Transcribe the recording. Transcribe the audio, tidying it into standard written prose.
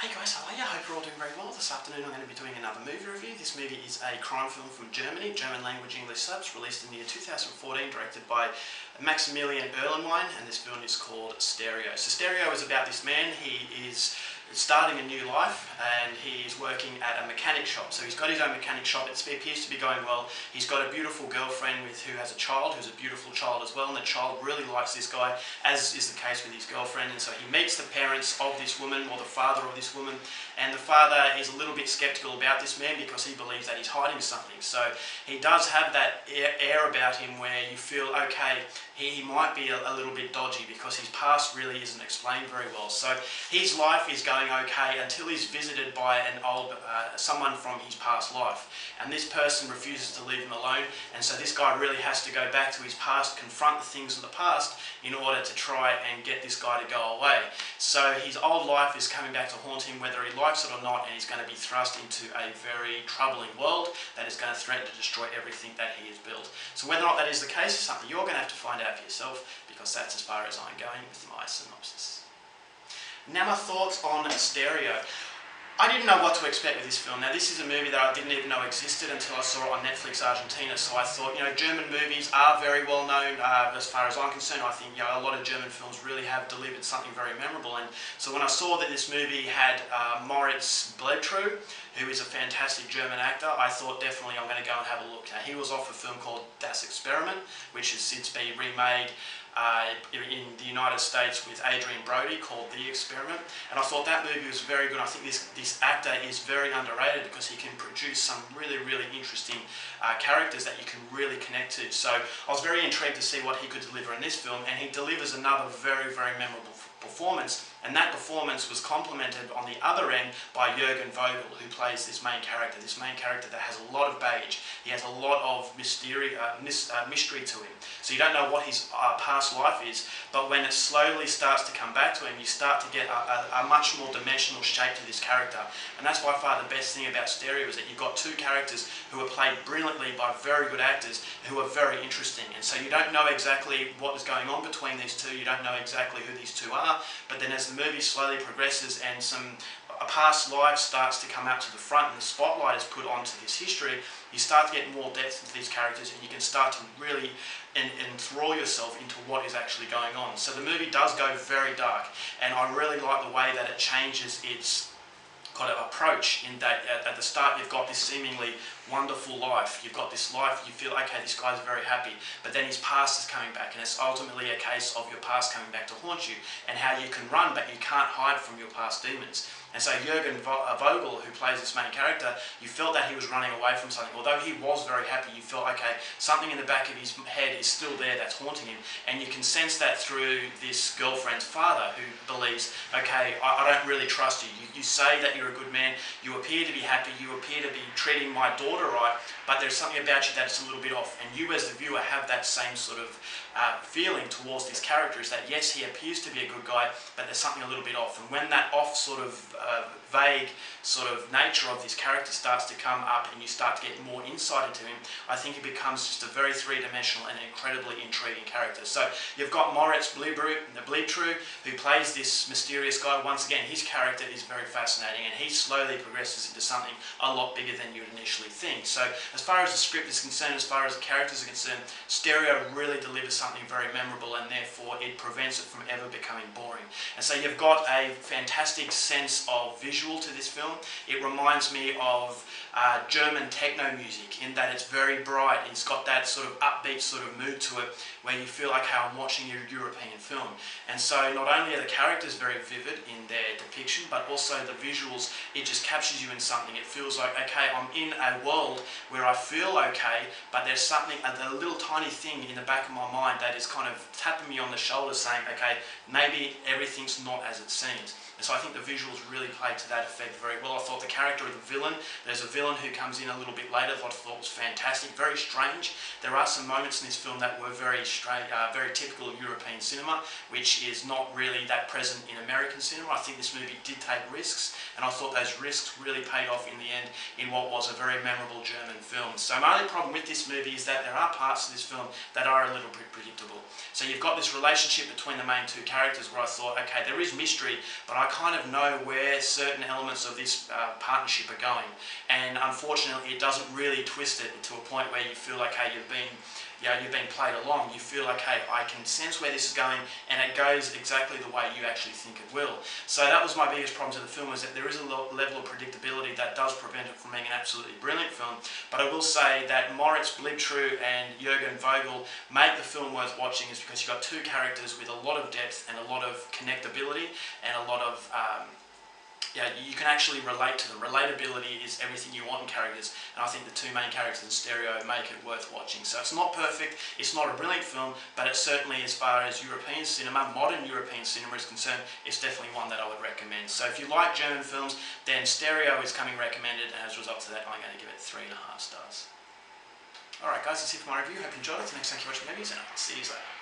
Hey guys, how are you? Hope you're all doing very well. This afternoon I'm going to be doing another movie review. This movie is a crime film from Germany, German language English subs, released in the year 2014, directed by Maximilian Erlenwein, and this film is called Stereo. So Stereo is about this man. He is starting a new life and he is working at a mechanic shop. So he's got his own mechanic shop. It appears to be going well. He's got a beautiful girlfriend who has a child, who's a beautiful child as well, and the child really likes this guy, as is the case with his girlfriend. And so he meets the parents of this woman, or the father of this woman, and the father is a little bit skeptical about this man because he believes that he's hiding something. So he does have that air about him where you feel, okay, he might be a little bit dodgy because his past really isn't explained very well. So his life is going okay until he's visited by someone from his past life, and this person refuses to leave him alone, and so this guy really has to go back to his past, confront the things of the past in order to try and get this guy to go away. So his old life is coming back to haunt him whether he likes it or not, and he's going to be thrust into a very troubling world that is going to threaten to destroy everything that he has built. So whether or not that is the case is something you're going to have to find out for yourself, because that's as far as I'm going with my synopsis. Now my thoughts on Stereo. I didn't know what to expect with this film. Now this is a movie that I didn't even know existed until I saw it on Netflix Argentina, so I thought, German movies are very well known as far as I'm concerned. I think a lot of German films really have delivered something very memorable, and so when I saw that this movie had Moritz Bleibtreu, who is a fantastic German actor, I thought definitely I'm going to go and have a look. Now he was off a film called Das Experiment, which has since been remade in the United States with Adrian Brody, called The Experiment, and I thought that movie was very good. I think this actor is very underrated because he can produce some really interesting characters that you can really connect to. So I was very intrigued to see what he could deliver in this film, and he delivers another very memorable performance, and that performance was complemented on the other end by Jürgen Vogel, who plays this main character that has a lot of baggage. He has a lot of mystery to him. So you don't know what his past life is, but when it slowly starts to come back to him, you start to get a much more dimensional shape to this character. And that's by far the best thing about Stereo, is that you've got two characters who are played brilliantly by very good actors who are very interesting. And so you don't know exactly what is going on between these two, you don't know exactly who these two are, but then as the movie slowly progresses and a past life starts to come out to the front and the spotlight is put onto this history, you start to get more depth into these characters, and you can start to really enthrall yourself into what is actually going on. So the movie does go very dark, and I really like the way that it changes its kind of approach, in that at the start you've got this seemingly wonderful life. You've got this life, you feel, okay, this guy's very happy, but then his past is coming back, and it's ultimately a case of your past coming back to haunt you, and how you can run but you can't hide from your past demons. And so Jürgen Vogel, who plays this main character, you felt that he was running away from something. Although he was very happy, you felt, okay, something in the back of his head is still there that's haunting him. And you can sense that through this girlfriend's father, who believes, okay, I don't really trust you. You say that you're a good man, you appear to be happy, you appear to be treating my daughter right, but there's something about you that's a little bit off. And you as the viewer have that same sort of feeling towards this character, is that yes, he appears to be a good guy, but there's something a little bit off. And when that off sort of vague sort of nature of this character starts to come up, and you start to get more insight into him, I think he becomes just a very three-dimensional and incredibly intriguing character. So you've got Moritz Bleibtreu, who plays this mysterious guy. Once again, his character is very fascinating, and he slowly progresses into something a lot bigger than you'd initially think. So as far as the script is concerned, as far as the characters are concerned, Stereo really delivers something very memorable, and therefore it prevents it from ever becoming boring. And so you've got a fantastic sense of visual to this film. It reminds me of German techno music, in that it's very bright. It's got that sort of upbeat sort of mood to it, where you feel like, I'm watching a European film. And so not only are the characters very vivid in their depiction, but also the visuals, it just captures you in something. It feels like, okay, I'm in a world where I feel okay, but there's something, a little tiny thing in the back of my mind that is kind of tapping me on the shoulder, saying, okay, maybe everything's not as it seems. And so I think the visuals really played to that effect very well. I thought the character of the villain, there's a villain who comes in a little bit later that I thought was fantastic, very strange. There are some moments in this film that were very strange, very typical of European cinema, which is not really that present in American cinema. I think this movie did take risks, and I thought those risks really paid off in the end in what was a very memorable German film. So my only problem with this movie is that there are parts of this film that are a little bit predictable. So you've got this relationship between the main two characters where I thought, okay, there is mystery, but I kind of know where certain elements of this partnership are going, and unfortunately it doesn't really twist it to a point where you feel like, hey, you've been played along. You feel like, hey, I can sense where this is going, and it goes exactly the way you actually think it will. So that was my biggest problem to the film, was that there is a level of predictability that does prevent it from being an absolutely brilliant film. But I will say that Moritz Bleibtreu and Jürgen Vogel make the film worth watching, is because you've got two characters with a lot of depth and a lot of connectability and a lot of you can actually relate to them. Relatability is everything you want in characters, and I think the two main characters in Stereo make it worth watching. So it's not perfect, it's not a brilliant film, but it's certainly, as far as European cinema, modern European cinema is concerned, it's definitely one that I would recommend. So if you like German films, then Stereo is coming recommended, and as a result of that, I'm going to give it 3.5 stars. Alright guys, that's it for my review. Hope you enjoyed it. Thanks for watching movies, and I'll see you later.